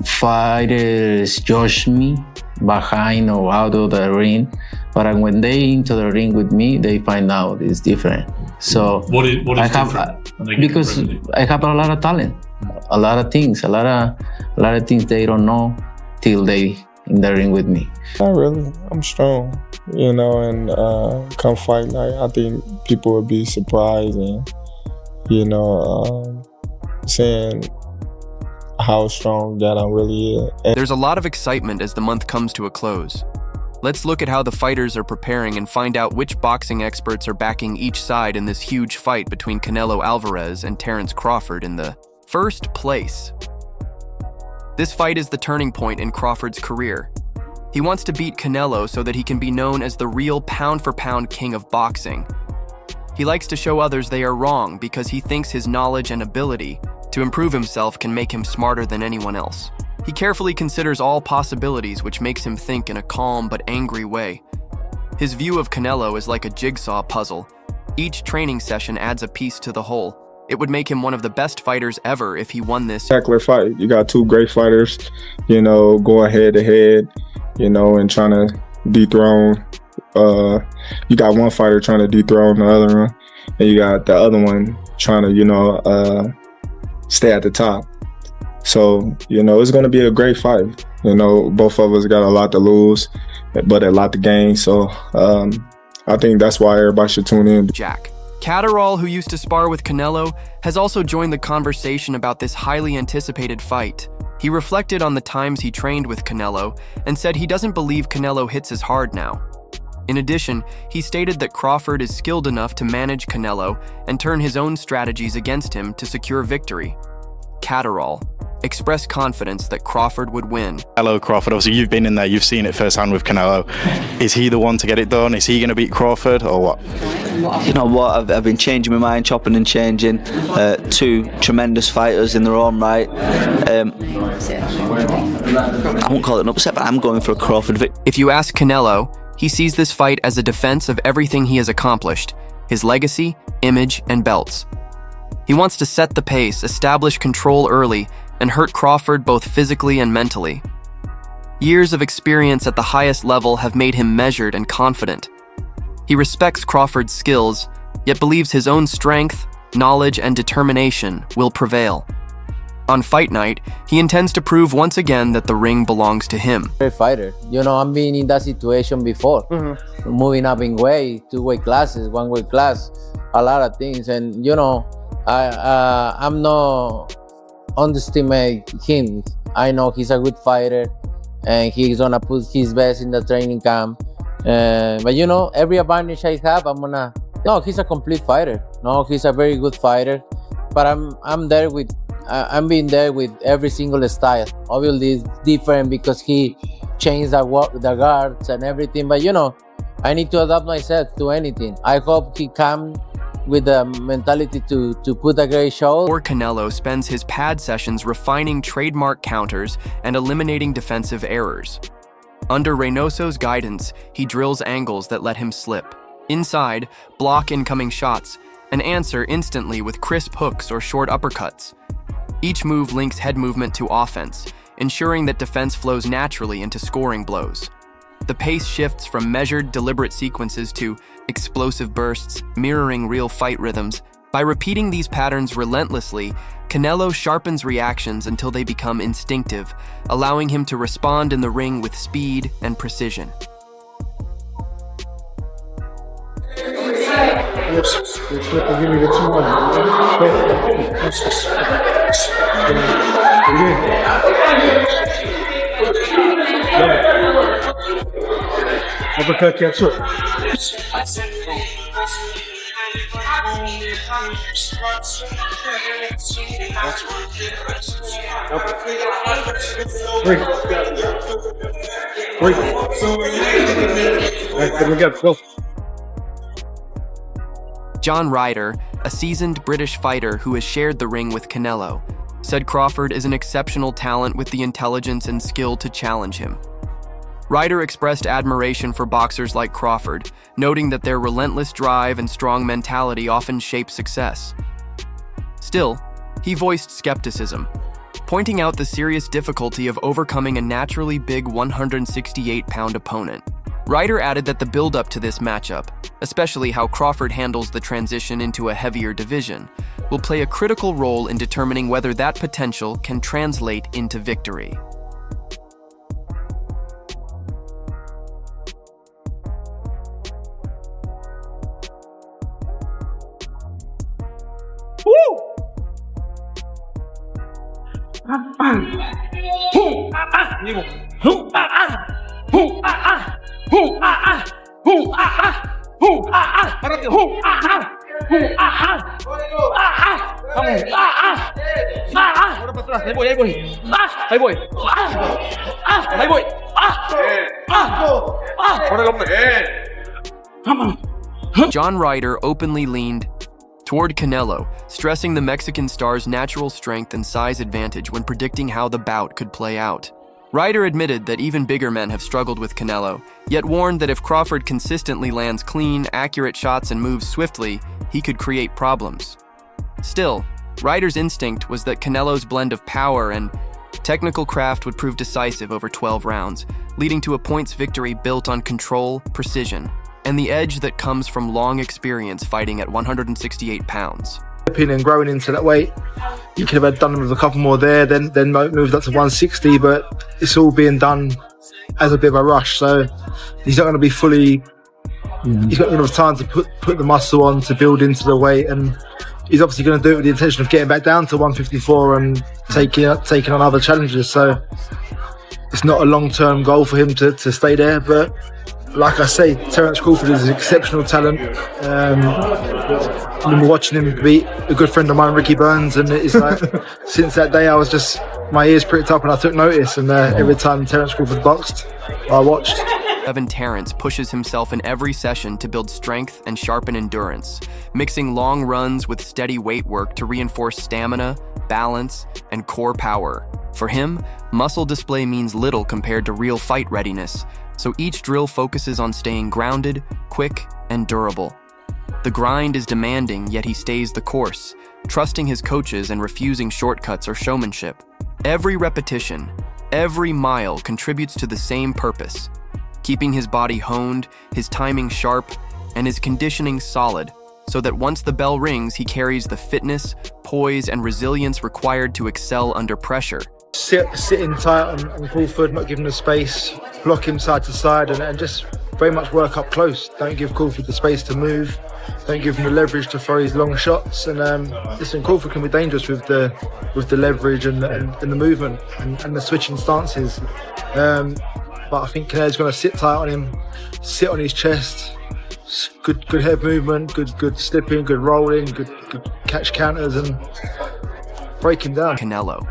fighters judge me behind or out of the ring, but when they into the ring with me, they find out it's different. So what is different? Because I have a lot of talent, a lot of things they don't know till they in the ring with me. Not really. I'm strong, and come fight night, I think people would be surprised and, seeing how strong that I really is. There's a lot of excitement as the month comes to a close. Let's look at how the fighters are preparing and find out which boxing experts are backing each side in this huge fight between Canelo Álvarez and Terence Crawford in the first place. This fight is the turning point in Crawford's career. He wants to beat Canelo so that he can be known as the real pound-for-pound king of boxing. He likes to show others they are wrong because he thinks his knowledge and ability to improve himself can make him smarter than anyone else. He carefully considers all possibilities, which makes him think in a calm but angry way. His view of Canelo is like a jigsaw puzzle. Each training session adds a piece to the whole. It would make him one of the best fighters ever if he won this spectacular fight. You got two great fighters, going head to head, and trying to dethrone. You got one fighter trying to dethrone the other one, and you got the other one trying to, stay at the top. So, it's going to be a great fight. Both of us got a lot to lose, but a lot to gain. So, I think that's why everybody should tune in. Jack Catterall, who used to spar with Canelo, has also joined the conversation about this highly anticipated fight. He reflected on the times he trained with Canelo and said he doesn't believe Canelo hits as hard now. In addition, he stated that Crawford is skilled enough to manage Canelo and turn his own strategies against him to secure victory. Catterall expressed confidence that Crawford would win. Hello, Crawford. Obviously, you've been in there. You've seen it firsthand with Canelo. Is he the one to get it done? Is he going to beat Crawford or what? You know what? I've been changing my mind, chopping and changing. Two tremendous fighters in their own right. I won't call it an upset, but I'm going for a Crawford victory. If you ask Canelo, he sees this fight as a defense of everything he has accomplished, his legacy, image, and belts. He wants to set the pace, establish control early, and hurt Crawford both physically and mentally. Years of experience at the highest level have made him measured and confident. He respects Crawford's skills, yet believes his own strength, knowledge, and determination will prevail. On fight night, he intends to prove once again that the ring belongs to him. Great fighter. I've been in that situation before. Moving up in weight, 2-weight classes, 1-weight class, a lot of things. And, I'm not underestimate him. I know he's a good fighter and he's gonna put his best in the training camp. But every advantage I have, he's a complete fighter. No, he's a very good fighter. But I'm being there with every single style. Obviously, it's different because he changed the guards and everything. But I need to adapt myself to anything. I hope he comes with the mentality to put a great show. Or Canelo spends his pad sessions refining trademark counters and eliminating defensive errors. Under Reynoso's guidance, he drills angles that let him slip. Inside, block incoming shots, and answer instantly with crisp hooks or short uppercuts. Each move links head movement to offense, ensuring that defense flows naturally into scoring blows. The pace shifts from measured, deliberate sequences to explosive bursts, mirroring real fight rhythms. By repeating these patterns relentlessly, Canelo sharpens reactions until they become instinctive, allowing him to respond in the ring with speed and precision. Uppercut, catch up. Break. Alright, we got go. John Ryder, a seasoned British fighter who has shared the ring with Canelo, said Crawford is an exceptional talent with the intelligence and skill to challenge him. Ryder expressed admiration for boxers like Crawford, noting that their relentless drive and strong mentality often shape success. Still, he voiced skepticism. pointing out the serious difficulty of overcoming a naturally big 168-pound opponent. Ryder added that the build-up to this matchup, especially how Crawford handles the transition into a heavier division, will play a critical role in determining whether that potential can translate into victory. John Ryder openly leaned toward Canelo, stressing the Mexican star's natural strength and size advantage when predicting how the bout could play out. Ryder admitted that even bigger men have struggled with Canelo, yet warned that if Crawford consistently lands clean, accurate shots and moves swiftly, he could create problems. Still, Ryder's instinct was that Canelo's blend of power and technical craft would prove decisive over 12 rounds, leading to a points victory built on control, precision, and the edge that comes from long experience fighting at 168 pounds. And growing into that weight, you could have done them with a couple more there, then moved up to 160, but it's all being done as a bit of a rush. So he's not going to be fully. He's got enough time to put the muscle on to build into the weight, and he's obviously going to do it with the intention of getting back down to 154 and taking on other challenges. So it's not a long-term goal for him to stay there, but like I say, Terence Crawford is an exceptional talent. I remember watching him beat a good friend of mine, Ricky Burns, and it's like since that day I was just, my ears pricked up and I took notice, and every time Terence Crawford boxed, I watched. Terence pushes himself in every session to build strength and sharpen endurance, mixing long runs with steady weight work to reinforce stamina, balance, and core power. For him, muscle display means little compared to real fight readiness, so each drill focuses on staying grounded, quick, and durable. The grind is demanding, yet he stays the course, trusting his coaches and refusing shortcuts or showmanship. Every repetition, every mile contributes to the same purpose, keeping his body honed, his timing sharp, and his conditioning solid, so that once the bell rings, he carries the fitness, poise, and resilience required to excel under pressure. Sitting tight on Crawford, not giving him space, block him side to side, and just very much work up close. Don't give Crawford the space to move. Don't give him the leverage to throw his long shots. And listen, Crawford can be dangerous with the leverage and the movement and the switching stances. But I think Canelo's going to sit tight on him, sit on his chest. Good head movement, good slipping, good rolling, good catch counters, and break him down. Canelo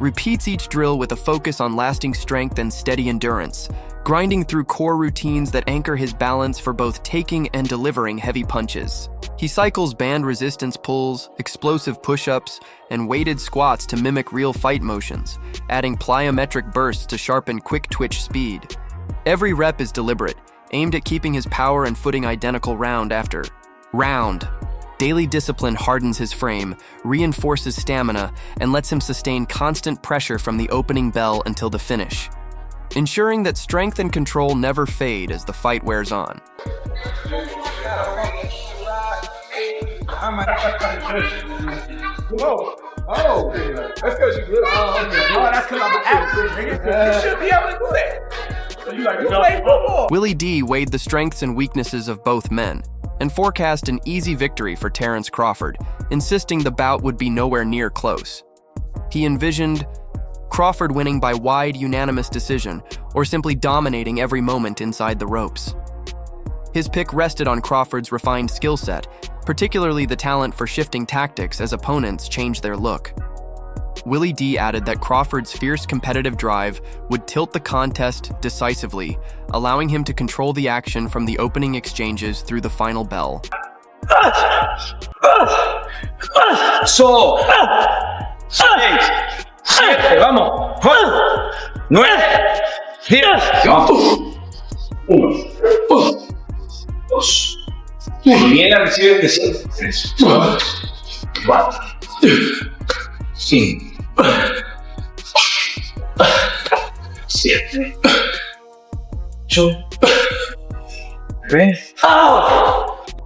repeats each drill with a focus on lasting strength and steady endurance, grinding through core routines that anchor his balance for both taking and delivering heavy punches. He cycles band resistance pulls, explosive push-ups, and weighted squats to mimic real fight motions, adding plyometric bursts to sharpen quick twitch speed. Every rep is deliberate, aimed at keeping his power and footing identical round after round. Daily discipline hardens his frame, reinforces stamina, and lets him sustain constant pressure from the opening bell until the finish, ensuring that strength and control never fade as the fight wears on. That's because you good. That's because I'm an actor, nigga. You should be able to do that. You play football. Willie D weighed the strengths and weaknesses of both men and forecast an easy victory for Terence Crawford, insisting the bout would be nowhere near close. He envisioned Crawford winning by wide, unanimous decision, or simply dominating every moment inside the ropes. His pick rested on Crawford's refined skill set, particularly the talent for shifting tactics as opponents changed their look. Willie D added that Crawford's fierce competitive drive would tilt the contest decisively, allowing him to control the action from the opening exchanges through the final bell. So, 6, 7, vamos, 9, 10, 1, 2, viene a recibir 3, 4, 5, 7, 8, 9.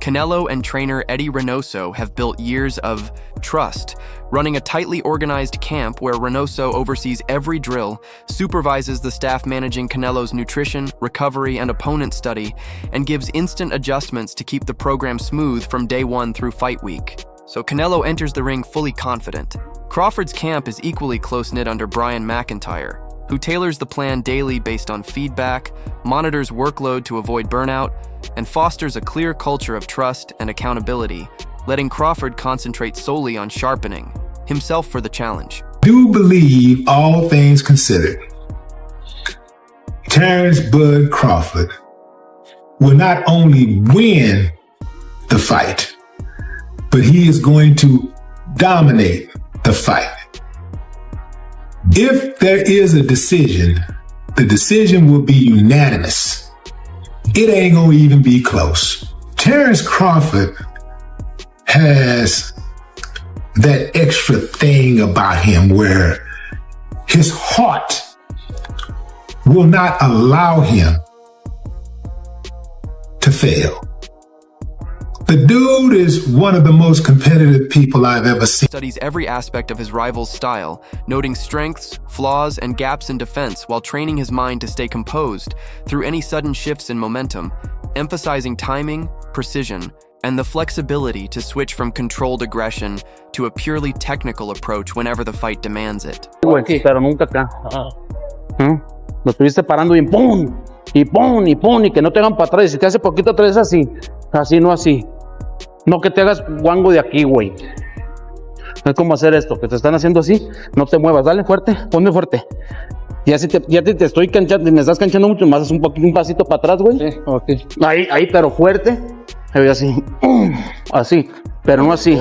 Canelo and trainer Eddie Reynoso have built years of trust, running a tightly organized camp where Reynoso oversees every drill, supervises the staff managing Canelo's nutrition, recovery, and opponent study, and gives instant adjustments to keep the program smooth from day one through fight week. So Canelo enters the ring fully confident. Crawford's camp is equally close-knit under Brian McIntyre, who tailors the plan daily based on feedback, monitors workload to avoid burnout, and fosters a clear culture of trust and accountability, letting Crawford concentrate solely on sharpening himself for the challenge. I do believe, all things considered, Terence "Bud" Crawford will not only win the fight, but he is going to dominate the fight. If there is a decision, the decision will be unanimous. It ain't gonna even be close. Terence Crawford has that extra thing about him where his heart will not allow him to fail. The dude is one of the most competitive people I've ever seen. Studies every aspect of his rival's style, noting strengths, flaws, and gaps in defense while training his mind to stay composed through any sudden shifts in momentum, emphasizing timing, precision, and the flexibility to switch from controlled aggression to a purely technical approach whenever the fight demands it. Pero nunca acá. Lo estuviste parando y ¡pum! Y ¡pum! Y ¡pum! Y que no te hagan para atrás. Si te hace poquito atrás así. Así, no así. No que te hagas guango de aquí, güey. Es como hacer esto, que te están haciendo así. No te muevas, dale fuerte, ponme fuerte. Ya si te estoy canchando, me estás canchando mucho, más un pasito para atrás, güey. Sí, ok. Ahí, pero fuerte. Así, así, pero no así.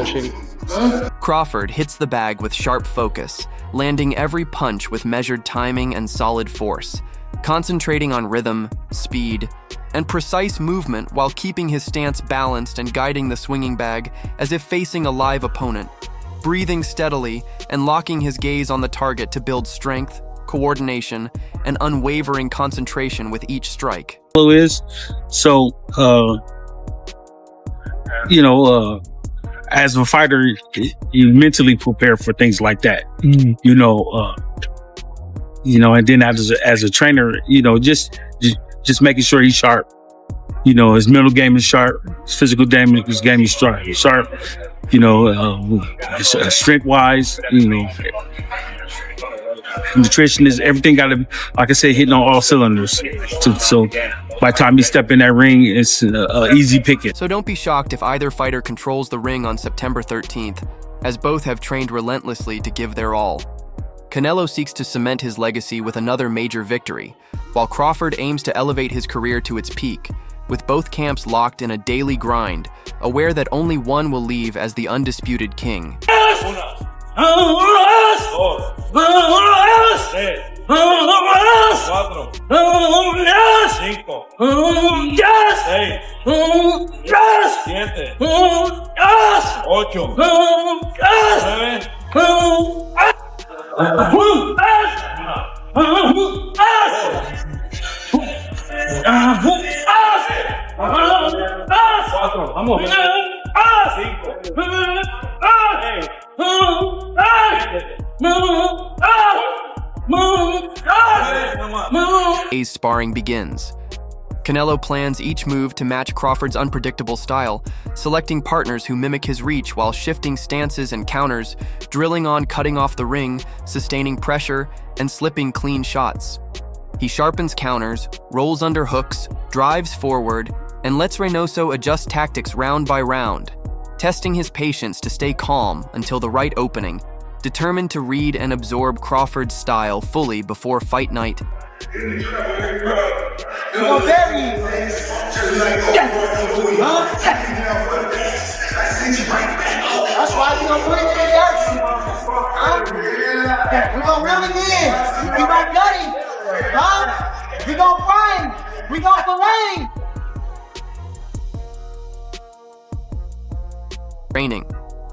Crawford hits the bag with sharp focus, landing every punch with measured timing and solid force, concentrating on rhythm, speed, and precise movement while keeping his stance balanced and guiding the swinging bag as if facing a live opponent, breathing steadily and locking his gaze on the target to build strength, coordination, and unwavering concentration with each strike. As a fighter, you mentally prepare for things like that. And then as a trainer, just making sure he's sharp. His mental game is sharp. His physical game is sharp. Strength wise, nutrition is everything. Got to, like I said, hitting on all cylinders. So by the time you step in that ring, it's easy picking. So don't be shocked if either fighter controls the ring on September 13th, as both have trained relentlessly to give their all. Canelo seeks to cement his legacy with another major victory, while Crawford aims to elevate his career to its peak, with both camps locked in a daily grind, aware that only one will leave as the undisputed king. A's sparring begins. Canelo plans each move to match Crawford's unpredictable style, selecting partners who mimic his reach while shifting stances and counters, drilling on cutting off the ring, sustaining pressure, and slipping clean shots. He sharpens counters, rolls under hooks, drives forward, and lets Reynoso adjust tactics round by round, testing his patience to stay calm until the right opening, determined to read and absorb Crawford's style fully before fight night. That's why we gonna put it in the dirt. We gonna reel him in. We gonna gut him. We gonna fry him. We gonna fillet him. Training.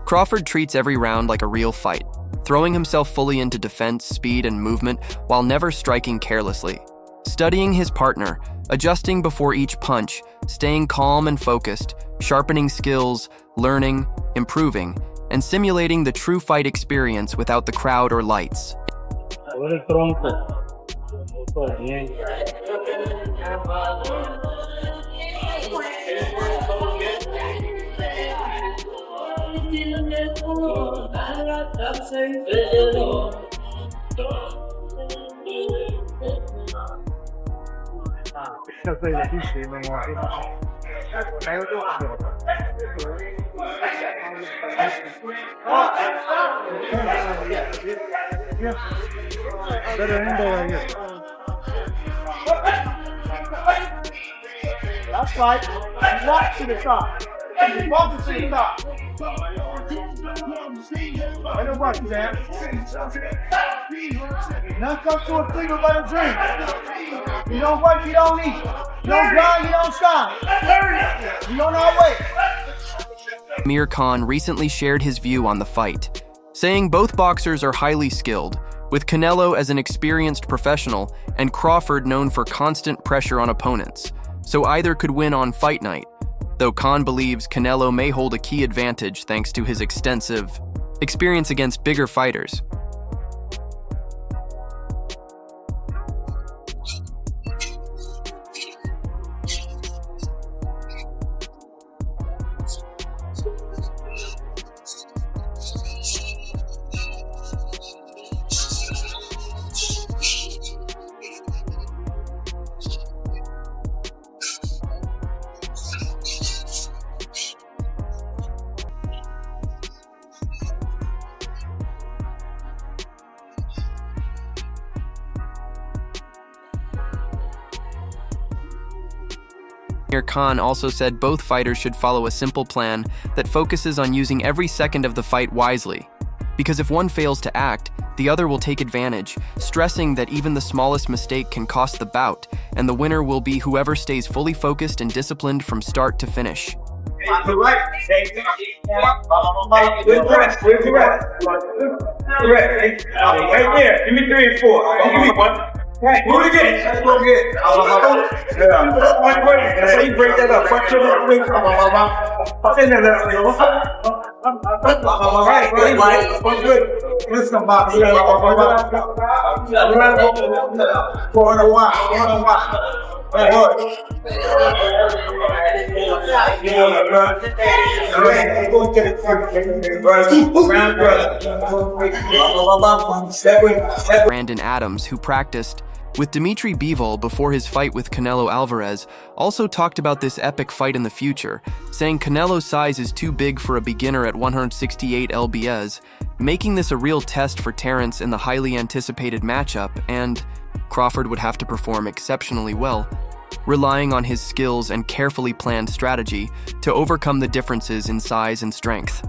Crawford treats every round like a real fight, throwing himself fully into defense, speed, and movement while never striking carelessly. Studying his partner, adjusting before each punch, staying calm and focused, sharpening skills, learning, improving, and simulating the true fight experience without the crowd or lights. That's right. Walk to the top. Walk to the top. Let it work, Sam. Now come to a single by the drink. You don't work, you don't eat. You don't grind, you don't stop. You on our way. Amir Khan recently shared his view on the fight, saying both boxers are highly skilled, with Canelo as an experienced professional and Crawford known for constant pressure on opponents, so either could win on fight night, though Khan believes Canelo may hold a key advantage thanks to his extensive experience against bigger fighters. Amir Khan also said both fighters should follow a simple plan that focuses on using every second of the fight wisely, because if one fails to act, the other will take advantage, stressing that even the smallest mistake can cost the bout, and the winner will be whoever stays fully focused and disciplined from start to finish. To right. Good rest. Good rest. Right there. Give me 3 and 4. Give me 1. Right. Move it again. Let's go again. That's how you break that up. Right. Good. Listen, Bob. Brandon Adams, who practiced with Dimitri Bivol before his fight with Canelo Álvarez, also talked about this epic fight in the future, saying Canelo's size is too big for a beginner at 168 lbs, making this a real test for Terence in the highly anticipated matchup, and Crawford would have to perform exceptionally well, relying on his skills and carefully planned strategy to overcome the differences in size and strength.